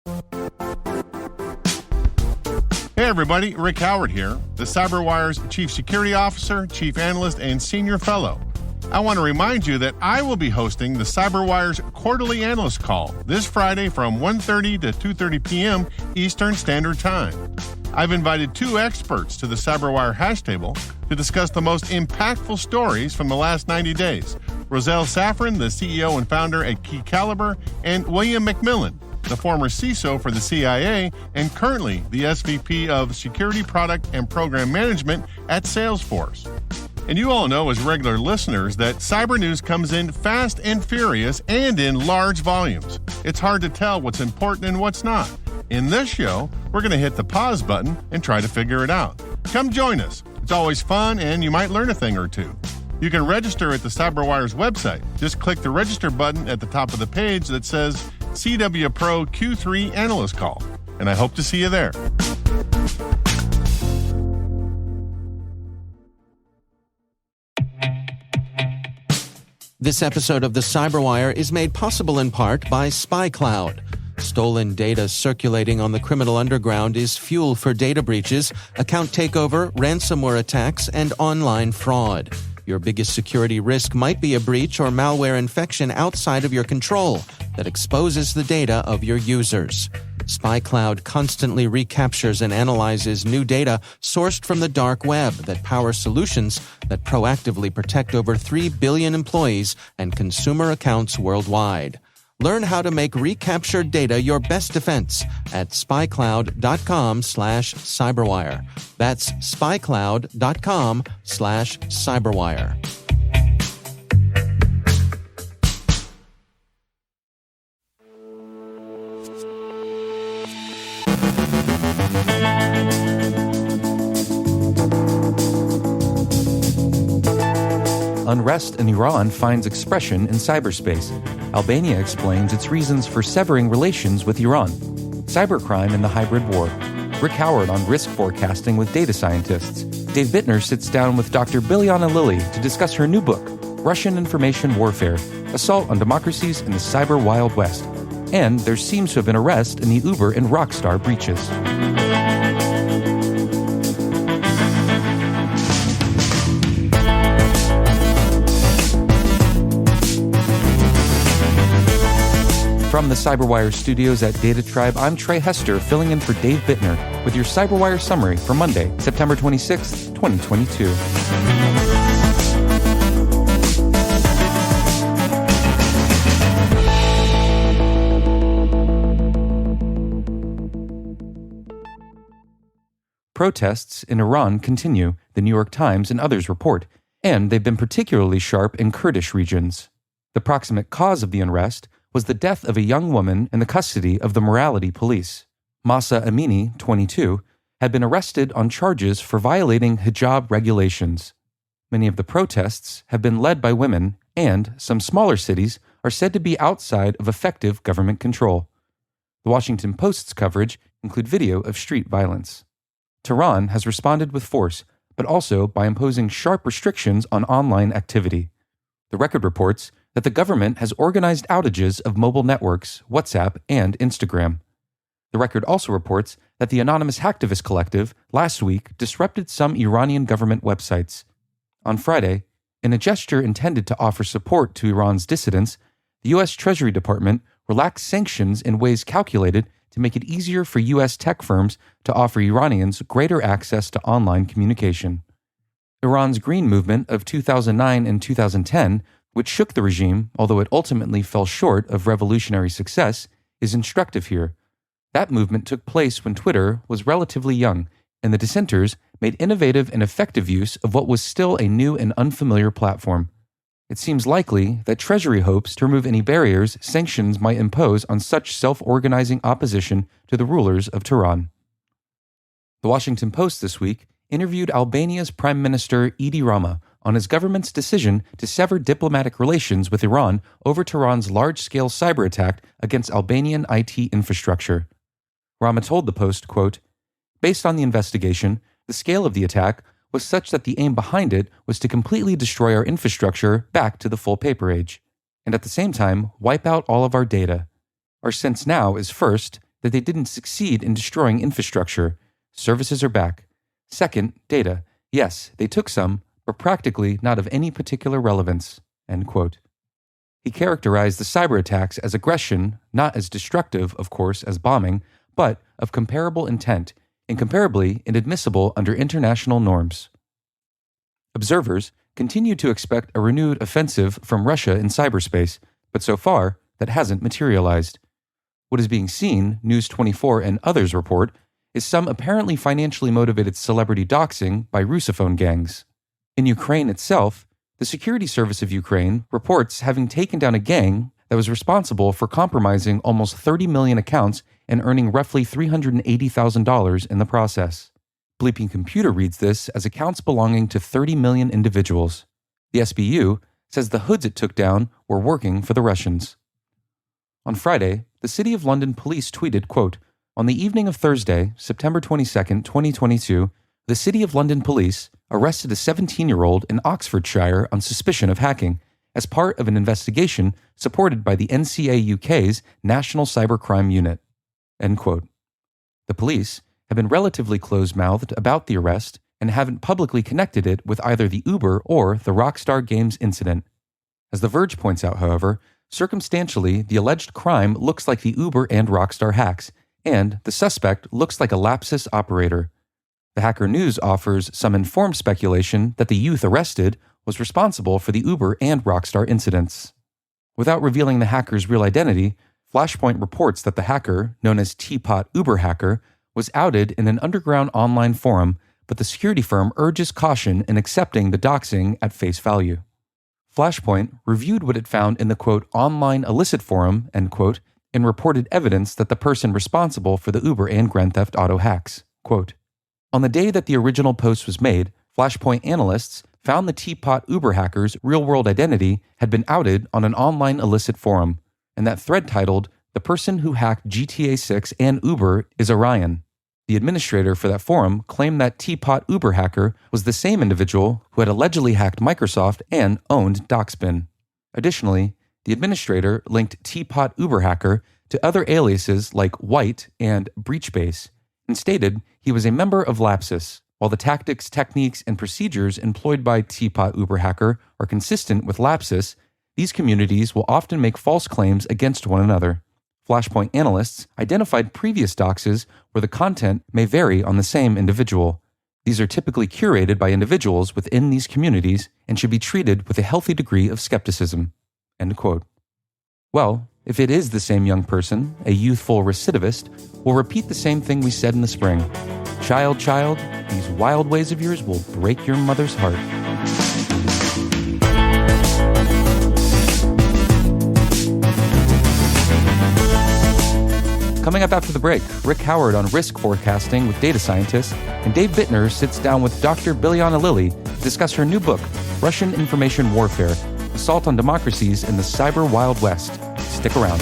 Hey everybody, Rick Howard here, the CyberWire's Chief Security Officer, Chief Analyst, and Senior Fellow. I want to remind you that I will be hosting the CyberWire's Quarterly Analyst Call this Friday from 1:30 to 2:30 p.m. Eastern Standard Time. I've invited two experts to the CyberWire hash table to discuss the most impactful stories from the last 90 days. Roselle Safran, the CEO and founder at Key Caliber, and William McMillan, the former CISO for the CIA and currently the SVP of Security Product and Program Management at Salesforce. And you all know as regular listeners that cyber news comes in fast and furious and in large volumes. It's hard to tell what's important and what's not. In this show, we're going to hit the pause button and try to figure it out. Come join us. It's always fun and you might learn a thing or two. You can register at the CyberWire's website. Just click the register button at the top of the page that says CW Pro Q3 Analyst Call. And I hope to see you there. This episode of the CyberWire is made possible in part by SpyCloud. Stolen data circulating on the criminal underground is fuel for data breaches, account takeover, ransomware attacks, and online fraud. Your biggest security risk might be a breach or malware infection outside of your control that exposes the data of your users. SpyCloud constantly recaptures and analyzes new data sourced from the dark web that powers solutions that proactively protect over 3 billion employees and consumer accounts worldwide. Learn how to make recaptured data your best defense at spycloud.com/cyberwire. That's spycloud.com/cyberwire. Unrest in Iran finds expression in cyberspace. Albania explains its reasons for severing relations with Iran. Cybercrime in the hybrid war. Rick Howard on risk forecasting with data scientists. Dave Bittner sits down with Dr. Bilyana Lilly to discuss her new book, Russian Information Warfare, Assault on Democracies in the Cyber Wild West. And there seems to have been arrest in the Uber and Rockstar breaches. From the CyberWire studios at Data Tribe, I'm Trey Hester, filling in for Dave Bittner with your CyberWire summary for Monday, September 26, 2022. Protests in Iran continue, the New York Times and others report, and they've been particularly sharp in Kurdish regions. The proximate cause of the unrest was the death of a young woman in the custody of the morality police. Mahsa Amini, 22, had been arrested on charges for violating hijab regulations. Many of the protests have been led by women, and some smaller cities are said to be outside of effective government control. The Washington Post's coverage include video of street violence. Tehran has responded with force, but also by imposing sharp restrictions on online activity. The Record reports that the government has organized outages of mobile networks, WhatsApp, and Instagram. The Record also reports that the anonymous hacktivist collective last week disrupted some Iranian government websites. On Friday, in a gesture intended to offer support to Iran's dissidents, the U.S. Treasury Department relaxed sanctions in ways calculated to make it easier for U.S. tech firms to offer Iranians greater access to online communication. Iran's Green Movement of 2009 and 2010, which shook the regime, although it ultimately fell short of revolutionary success, is instructive here. That movement took place when Twitter was relatively young, and the dissenters made innovative and effective use of what was still a new and unfamiliar platform. It seems likely that Treasury hopes to remove any barriers sanctions might impose on such self-organizing opposition to the rulers of Tehran. The Washington Post this week interviewed Albania's Prime Minister Edi Rama on his government's decision to sever diplomatic relations with Iran over Tehran's large-scale cyber attack against Albanian IT infrastructure. Rama told the Post, quote, "Based on the investigation, the scale of the attack was such that the aim behind it was to completely destroy our infrastructure back to the full paper age, and at the same time wipe out all of our data. Our sense now is first, that they didn't succeed in destroying infrastructure. Services are back. Second, data. Yes, they took some, but practically not of any particular relevance." End quote. He characterized the cyber attacks as aggression, not as destructive, of course, as bombing, but of comparable intent, incomparably inadmissible under international norms. Observers continue to expect a renewed offensive from Russia in cyberspace, but so far, that hasn't materialized. What is being seen, News 24 and others report, is some apparently financially motivated celebrity doxing by Russophone gangs. In Ukraine itself, the Security Service of Ukraine reports having taken down a gang that was responsible for compromising almost 30 million accounts and earning roughly $380,000 in the process. Bleeping Computer reads this as accounts belonging to 30 million individuals. The SBU says the hoods it took down were working for the Russians. On Friday, the City of London police tweeted, quote, "On the evening of Thursday, September 22, 2022, the City of London police arrested a 17-year-old in Oxfordshire on suspicion of hacking as part of an investigation supported by the NCA UK's National Cybercrime Unit." End quote. The police have been relatively close-mouthed about the arrest and haven't publicly connected it with either the Uber or the Rockstar Games incident. As The Verge points out, however, circumstantially, the alleged crime looks like the Uber and Rockstar hacks, and the suspect looks like a Lapsus operator. The Hacker News offers some informed speculation that the youth arrested was responsible for the Uber and Rockstar incidents. Without revealing the hacker's real identity, Flashpoint reports that the hacker, known as Teapot Uber Hacker, was outed in an underground online forum, but the security firm urges caution in accepting the doxing at face value. Flashpoint reviewed what it found in the, quote, online illicit forum, end quote, and reported evidence that the person responsible for the Uber and Grand Theft Auto hacks. Quote, "On the day that the original post was made, Flashpoint analysts found the Teapot Uber hacker's real-world identity had been outed on an online illicit forum, and that thread titled, 'The person who hacked GTA 6 and Uber is Iranian.' The administrator for that forum claimed that Teapot Uber hacker was the same individual who had allegedly hacked Microsoft and owned Doxbin. Additionally, the administrator linked Teapot Uber hacker to other aliases like White and Breachbase and stated he was a member of Lapsus. While the tactics, techniques, and procedures employed by Teapot Uber hacker are consistent with Lapsus, these communities will often make false claims against one another. Flashpoint analysts identified previous doxes where the content may vary on the same individual. These are typically curated by individuals within these communities and should be treated with a healthy degree of skepticism." End quote. Well, if it is the same young person, a youthful recidivist, we'll repeat the same thing we said in the spring. Child, these wild ways of yours will break your mother's heart. Coming up after the break, Rick Howard on risk forecasting with data scientists, and Dave Bittner sits down with Dr. Bilyana Lilly to discuss her new book, Russian Information Warfare, Assault on Democracies in the Cyber Wild West. Stick around.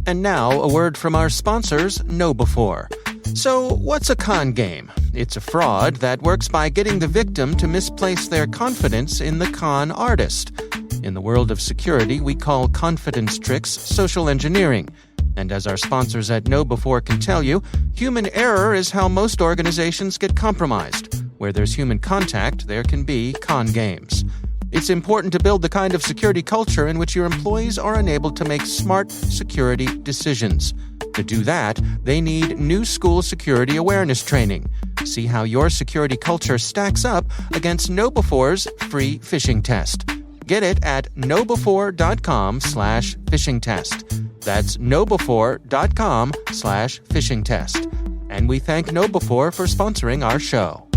And now, a word from our sponsors, KnowBe4. So, what's a con game? It's a fraud that works by getting the victim to misplace their confidence in the con artist. In the world of security, we call confidence tricks social engineering. And as our sponsors at KnowBe4 can tell you, human error is how most organizations get compromised. Where there's human contact, there can be con games. It's important to build the kind of security culture in which your employees are enabled to make smart security decisions. To do that, they need new school security awareness training. See how your security culture stacks up against KnowBe4's free phishing test. Get it at knowbe4.com/phishing test. That's knowbe4.com/phishing test. And we thank KnowBe4 for sponsoring our show.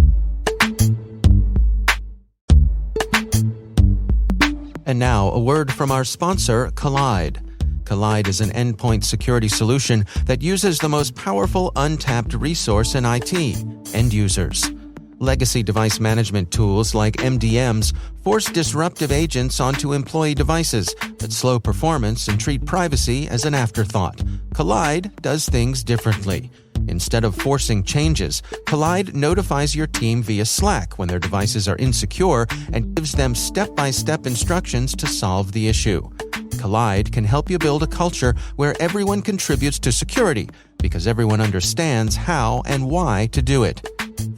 And now, a word from our sponsor, Collide. Collide is an endpoint security solution that uses the most powerful untapped resource in IT, end users. Legacy device management tools like MDMs force disruptive agents onto employee devices that slow performance and treat privacy as an afterthought. Collide does things differently. Instead of forcing changes, Collide notifies your team via Slack when their devices are insecure and gives them step-by-step instructions to solve the issue. Collide can help you build a culture where everyone contributes to security because everyone understands how and why to do it.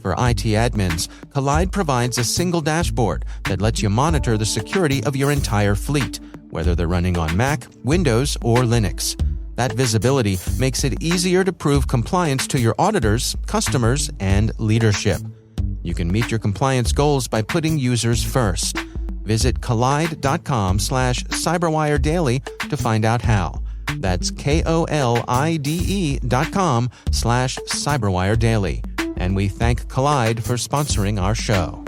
For IT admins, Collide provides a single dashboard that lets you monitor the security of your entire fleet, whether they're running on Mac, Windows, or Linux. That visibility makes it easier to prove compliance to your auditors, customers, and leadership. You can meet your compliance goals by putting users first. Visit collide.com/CyberWire Daily to find out how. That's KOLIDE.com/CyberWire Daily. And we thank Collide for sponsoring our show.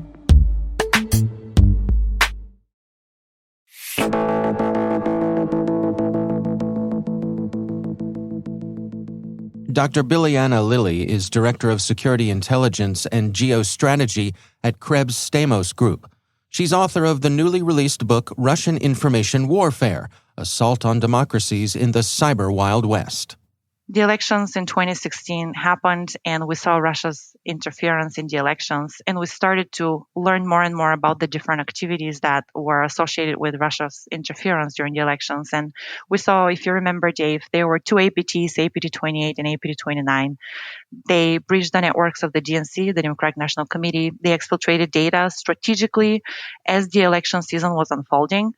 Dr. Bilyana Lilly is Director of Security Intelligence and Geostrategy at Krebs Stamos Group. She's author of the newly released book Russian Information Warfare: Assault on Democracies in the Cyber Wild West. The elections in 2016 happened, and we saw Russia's interference in the elections, and we started to learn more and more about the different activities that were associated with Russia's interference during the elections. And we saw, if you remember, Dave, there were two APTs, APT 28 and APT 29. They breached the networks of the DNC, the Democratic National Committee. They exfiltrated data strategically as the election season was unfolding.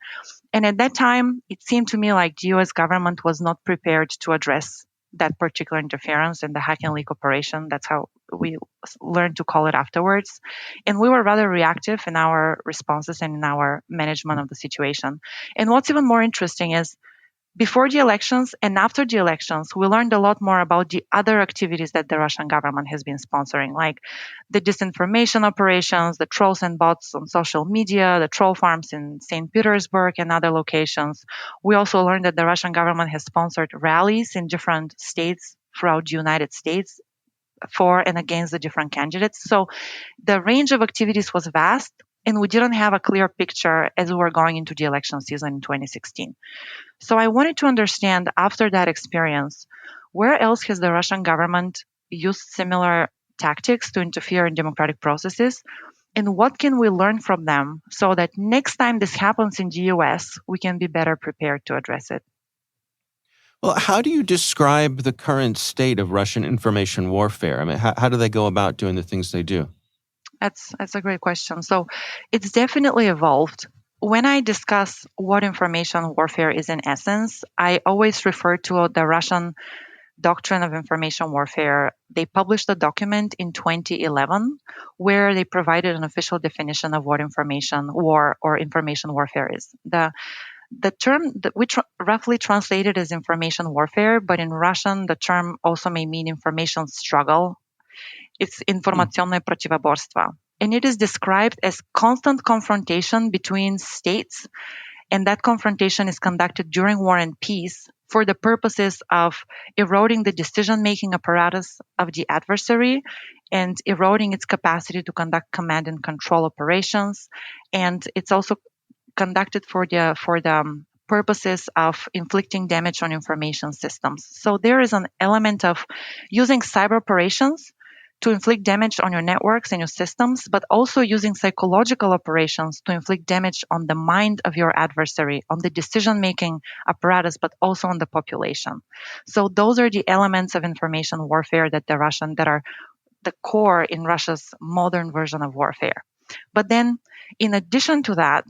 And at that time, it seemed to me like the U.S. government was not prepared to address that particular interference and the hack and leak operation. That's how we learned to call it afterwards. And we were rather reactive in our responses and in our management of the situation. And what's even more interesting is before the elections and after the elections, we learned a lot more about the other activities that the Russian government has been sponsoring, like the disinformation operations, the trolls and bots on social media, the troll farms in St. Petersburg and other locations. We also learned that the Russian government has sponsored rallies in different states throughout the United States for and against the different candidates. So the range of activities was vast, and we didn't have a clear picture as we were going into the election season in 2016. So I wanted to understand, after that experience, where else has the Russian government used similar tactics to interfere in democratic processes, and what can we learn from them so that next time this happens in the US, we can be better prepared to address it? Well, how do you describe the current state of Russian information warfare? I mean, how do they go about doing the things they do? That's a great question. So it's definitely evolved. When I discuss what information warfare is in essence, I always refer to the Russian Doctrine of Information Warfare. They published a document in 2011 where they provided an official definition of what information war or information warfare is. The term that we roughly translated as information warfare, but in Russian, the term also may mean information struggle. It's информационное противоборство. And it is described as constant confrontation between states, and that confrontation is conducted during war and peace for the purposes of eroding the decision-making apparatus of the adversary and eroding its capacity to conduct command and control operations. And it's also conducted for the purposes of inflicting damage on information systems. So there is an element of using cyber operations to inflict damage on your networks and your systems, but also using psychological operations to inflict damage on the mind of your adversary, on the decision-making apparatus, but also on the population. So those are the elements of information warfare that are the core in Russia's modern version of warfare. But then, in addition to that,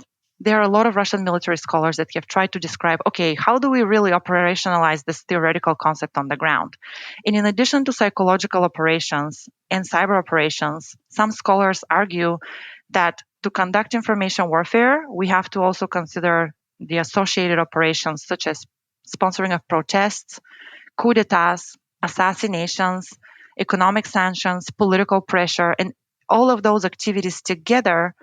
there are a lot of Russian military scholars that have tried to describe, okay, how do we really operationalize this theoretical concept on the ground? And in addition to psychological operations and cyber operations, some scholars argue that to conduct information warfare, we have to also consider the associated operations such as sponsoring of protests, coup d'etats, assassinations, economic sanctions, political pressure, and all of those activities together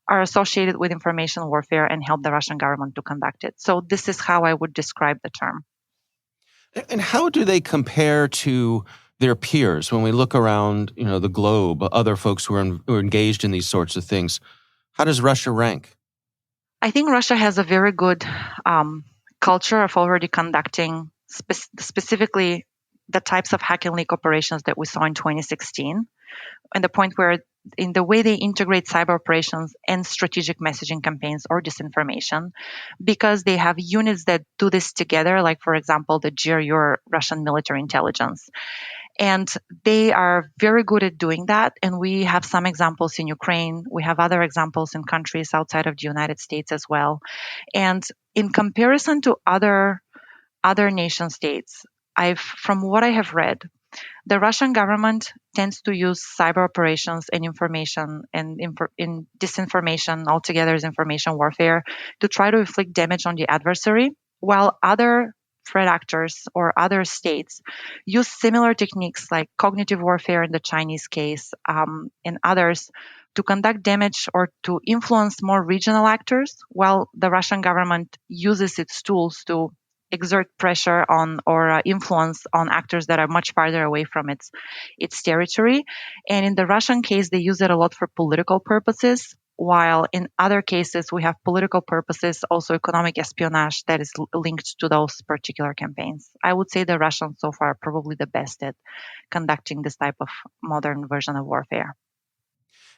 are associated with information warfare and help the Russian government to conduct it. So this is how I would describe the term. And how do they compare to their peers when we look around, the globe, other folks who are engaged in these sorts of things? How does Russia rank? I think Russia has a very good culture of already conducting specifically the types of hack and leak operations that we saw in 2016, and the point where in the way they integrate cyber operations and strategic messaging campaigns or disinformation, because they have units that do this together, like, for example, the GRU, or Russian military intelligence. And they are very good at doing that. And we have some examples in Ukraine. We have other examples in countries outside of the United States as well. And in comparison to other nation states, from what I have read, the Russian government tends to use cyber operations and information and in disinformation altogether as information warfare to try to inflict damage on the adversary, while other threat actors or other states use similar techniques like cognitive warfare in the Chinese case, and others to conduct damage or to influence more regional actors, while the Russian government uses its tools to exert pressure on or influence on actors that are much farther away from its territory. And in the Russian case, they use it a lot for political purposes, while in other cases, we have political purposes, also economic espionage that is linked to those particular campaigns. I would say the Russians so far are probably the best at conducting this type of modern version of warfare.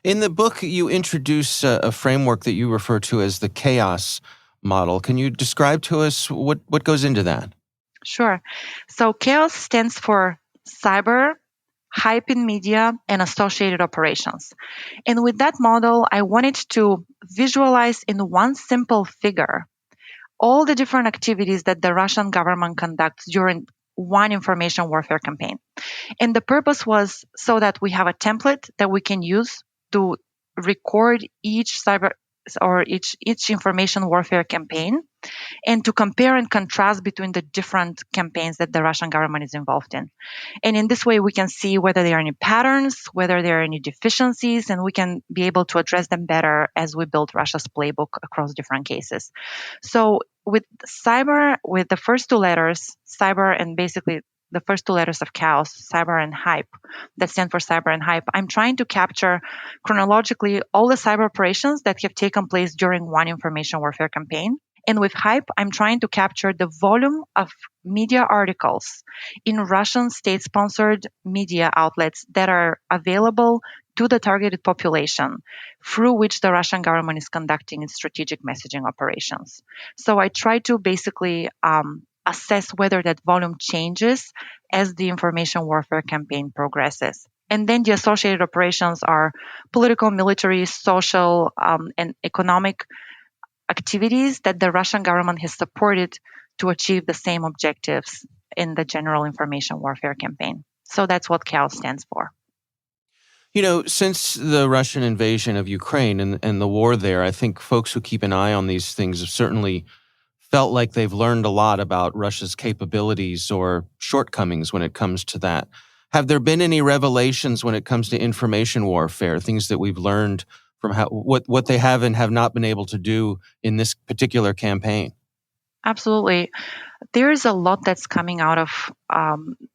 In the book, you introduce a framework that you refer to as the chaos model. Can you describe to us what goes into that? Sure. So chaos stands for cyber, hype in media, and associated operations. And with that model, I wanted to visualize in one simple figure all the different activities that the Russian government conducts during one information warfare campaign. And the purpose was so that we have a template that we can use to record each information warfare campaign, and to compare and contrast between the different campaigns that the Russian government is involved in. And in this way, we can see whether there are any patterns, whether there are any deficiencies, and we can be able to address them better as we build Russia's playbook across different cases. So with cyber, with the first two letters, cyber, and basically the first two letters of chaos, cyber and hype, that stand for cyber and hype, I'm trying to capture chronologically all the cyber operations that have taken place during one information warfare campaign. And with hype, I'm trying to capture the volume of media articles in Russian state-sponsored media outlets that are available to the targeted population through which the Russian government is conducting its strategic messaging operations. So I try to basically assess whether that volume changes as the information warfare campaign progresses. And then the associated operations are political, military, social, and economic activities that the Russian government has supported to achieve the same objectives in the general information warfare campaign. So that's what chaos stands for. You know, since the Russian invasion of Ukraine and the war there, I think folks who keep an eye on these things have certainly felt like they've learned a lot about Russia's capabilities or shortcomings when it comes to that. Have there been any revelations when it comes to information warfare, things that we've learned from what they have and have not been able to do in this particular campaign? Absolutely. There is a lot that's coming out of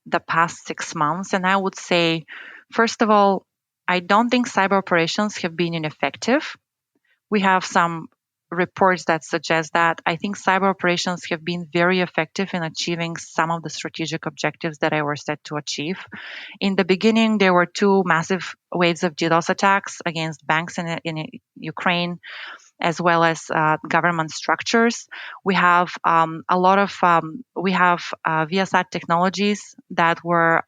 the past 6 months. And I would say, first of all, I don't think cyber operations have been ineffective. We have some reports that suggest that. I think cyber operations have been very effective in achieving some of the strategic objectives that I were set to achieve. In the beginning, there were two massive waves of DDoS attacks against banks in Ukraine, as well as government structures. We have VSAT technologies that were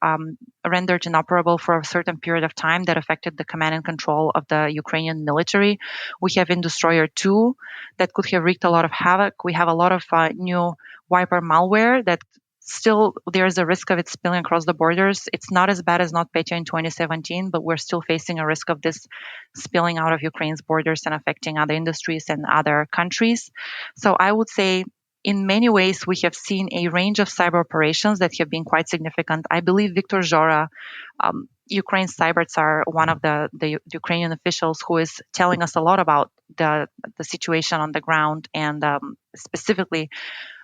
rendered inoperable for a certain period of time that affected the command and control of the Ukrainian military. We have Destroyer 2 that could have wreaked a lot of havoc. We have a lot of new wiper malware that still there's a risk of it spilling across the borders. It's not as bad as NotPetya in 2017, but we're still facing a risk of this spilling out of Ukraine's borders and affecting other industries and other countries. So I would say in many ways, we have seen a range of cyber operations that have been quite significant. I believe Viktor Zhora, Ukraine's cyber czar, one of the Ukrainian officials who is telling us a lot about the situation on the ground and specifically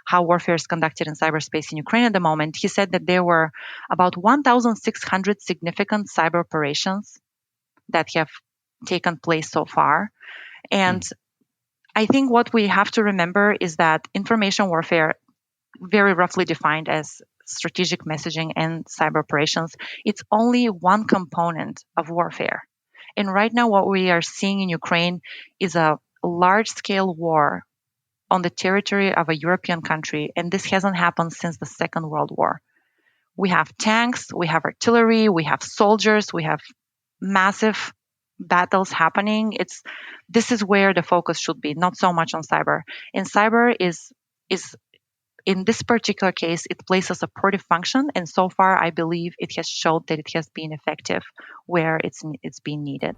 how warfare is conducted in cyberspace in Ukraine at the moment. He said that there were about 1,600 significant cyber operations that have taken place so far. And I think what we have to remember is that information warfare, very roughly defined as strategic messaging and cyber operations, it's only one component of warfare. And right now, what we are seeing in Ukraine is a large-scale war on the territory of a European country, and this hasn't happened since the Second World War. We have tanks, we have artillery, we have soldiers, we have massive battles happening. This is where the focus should be, not so much on cyber. And cyber is in this particular case, it plays a supportive function, and so far, I believe it has showed that it has been effective where it's been needed.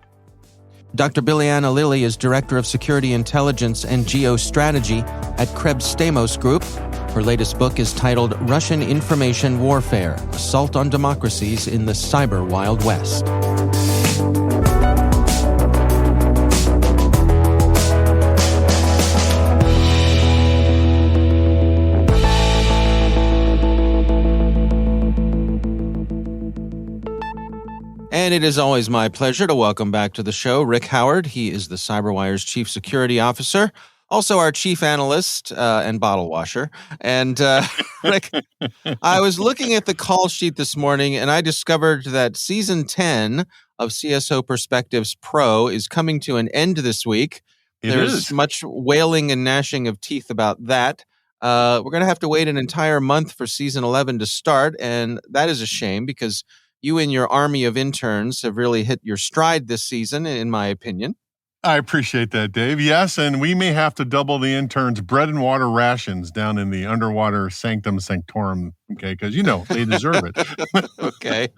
Dr. Bilyana Lilly is Director of Security Intelligence and Geostrategy at Krebs Stamos Group. Her latest book is titled Russian Information Warfare: Assault on Democracies in the Cyber Wild West. And it is always my pleasure to welcome back to the show Rick Howard. He is the CyberWire's Chief Security Officer, also our Chief Analyst and bottle washer. And Rick, I was looking at the call sheet this morning, and I discovered that Season 10 of CSO Perspectives Pro is coming to an end this week. There's much wailing and gnashing of teeth about that. We're going to have to wait an entire month for Season 11 to start, and that is a shame because you and your army of interns have really hit your stride this season, in my opinion. I appreciate that, Dave. Yes, and we may have to double the interns' bread and water rations down in the underwater sanctum sanctorum, okay, because, they deserve it. Okay.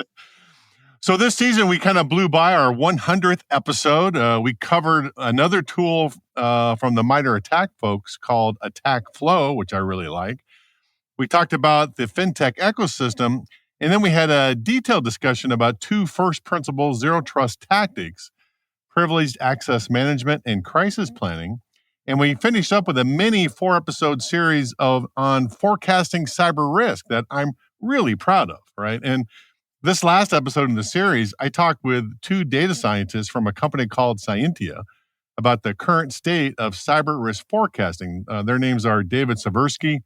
So this season, we kind of blew by our 100th episode. We covered another tool from the MITRE ATT&CK folks called Attack Flow, which I really like. We talked about the fintech ecosystem, and then we had a detailed discussion about two first principle zero trust tactics: privileged access management and crisis planning. And we finished up with a mini 4-episode series on forecasting cyber risk that I'm really proud of, right? And this last episode in the series, I talked with two data scientists from a company called Scientia about the current state of cyber risk forecasting. Their names are David Seversky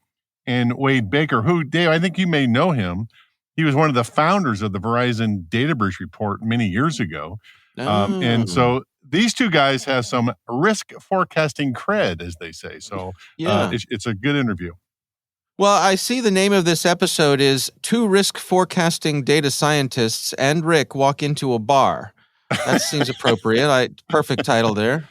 and Wade Baker, who, Dave, I think you may know him. He was one of the founders of the Verizon Data Breach Report many years ago. And so these two guys have some risk forecasting cred, as they say. So it's a good interview. Well, I see the name of this episode is Two Risk Forecasting Data Scientists and Rick Walk into a Bar. That seems appropriate. Perfect title there.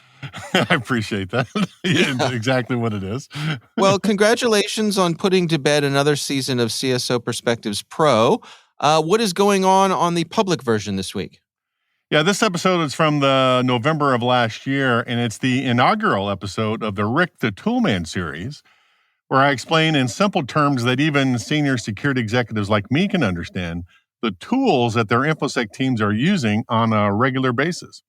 I appreciate that. Yeah, exactly what it is. Well, congratulations on putting to bed another season of CSO Perspectives Pro. What is going on the public version this week? Yeah, this episode is from the November of last year, and it's the inaugural episode of the Rick the Toolman series, where I explain in simple terms that even senior security executives like me can understand the tools that their InfoSec teams are using on a regular basis.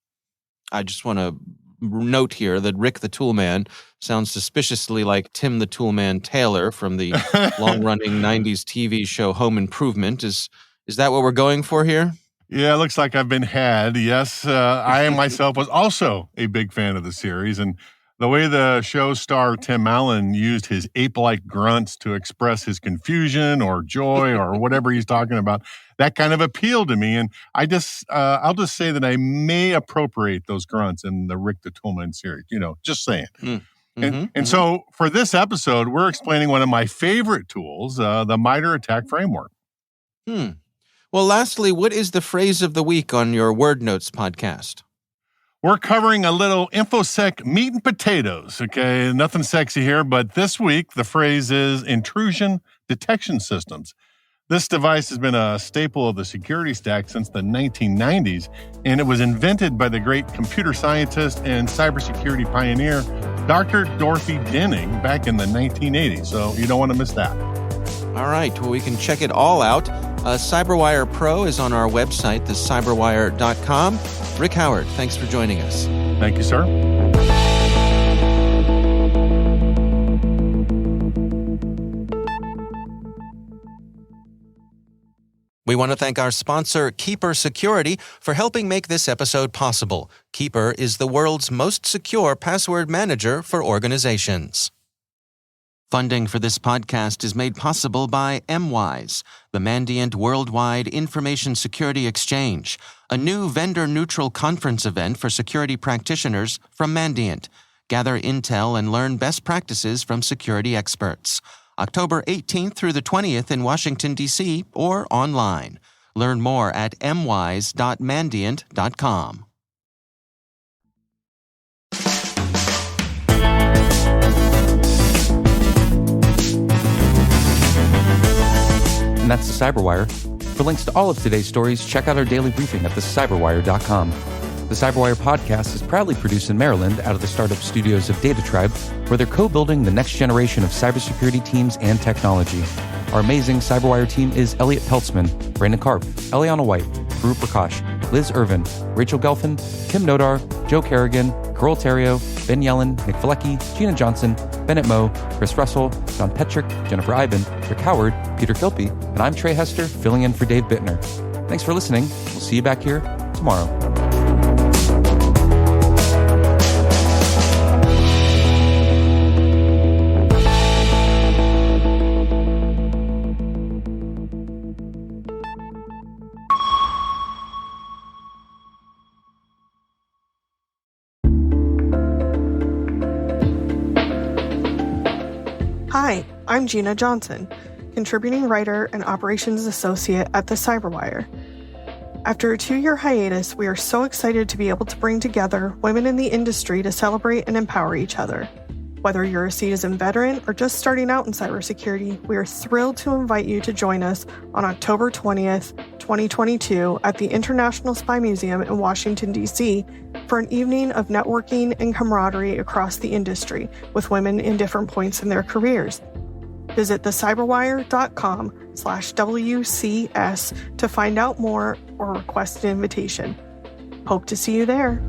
I just want to note here that Rick the Toolman sounds suspiciously like Tim the Toolman Taylor from the long-running 90s TV show Home Improvement. Is that what we're going for here? Yeah, it looks like I've been had. Yes, I myself was also a big fan of the series, and the way the show star Tim Allen used his ape-like grunts to express his confusion or joy or whatever he's talking about, that kind of appealed to me. And I'll just say that I may appropriate those grunts in the Rick the Toolman series. Just saying. And so for this episode, we're explaining one of my favorite tools, the MITRE ATT&CK framework. Well, lastly, what is the phrase of the week on your Word Notes podcast? We're covering a little InfoSec meat and potatoes, okay? Nothing sexy here, but this week the phrase is intrusion detection systems. This device has been a staple of the security stack since the 1990s, and it was invented by the great computer scientist and cybersecurity pioneer, Dr. Dorothy Denning, back in the 1980s, so you don't want to miss that. All right, well, we can check it all out. CyberWire Pro is on our website, thecyberwire.com. Rick Howard, thanks for joining us. Thank you, sir. We want to thank our sponsor, Keeper Security, for helping make this episode possible. Keeper is the world's most secure password manager for organizations. Funding for this podcast is made possible by MWise, the Mandiant Worldwide Information Security Exchange, a new vendor-neutral conference event for security practitioners from Mandiant. Gather intel and learn best practices from security experts. October 18th through the 20th in Washington, D.C., or online. Learn more at mwise.mandiant.com. And that's the CyberWire. For links to all of today's stories, check out our daily briefing at thecyberwire.com. The CyberWire podcast is proudly produced in Maryland out of the startup studios of Data Tribe, where they're co-building the next generation of cybersecurity teams and technology. Our amazing CyberWire team is Elliot Peltzman, Brandon Karp, Eliana White, Farouk Prakash, Liz Irvin, Rachel Gelfin, Kim Nodar, Joe Kerrigan, Carol Terrio, Ben Yellen, Nick Felecki, Gina Johnson, Bennett Moe, Chris Russell, John Petrick, Jennifer Iben, Rick Howard, Peter Kilpie, and I'm Trey Hester, filling in for Dave Bittner. Thanks for listening. We'll see you back here tomorrow. Hi, I'm Gina Johnson, contributing writer and operations associate at the CyberWire. After a 2-year hiatus, we are so excited to be able to bring together women in the industry to celebrate and empower each other. Whether you're a seasoned veteran or just starting out in cybersecurity, we are thrilled to invite you to join us on October 20th, 2022 at the International Spy Museum in Washington, D.C. for an evening of networking and camaraderie across the industry with women in different points in their careers. Visit thecyberwire.com/WCS to find out more or request an invitation. Hope to see you there.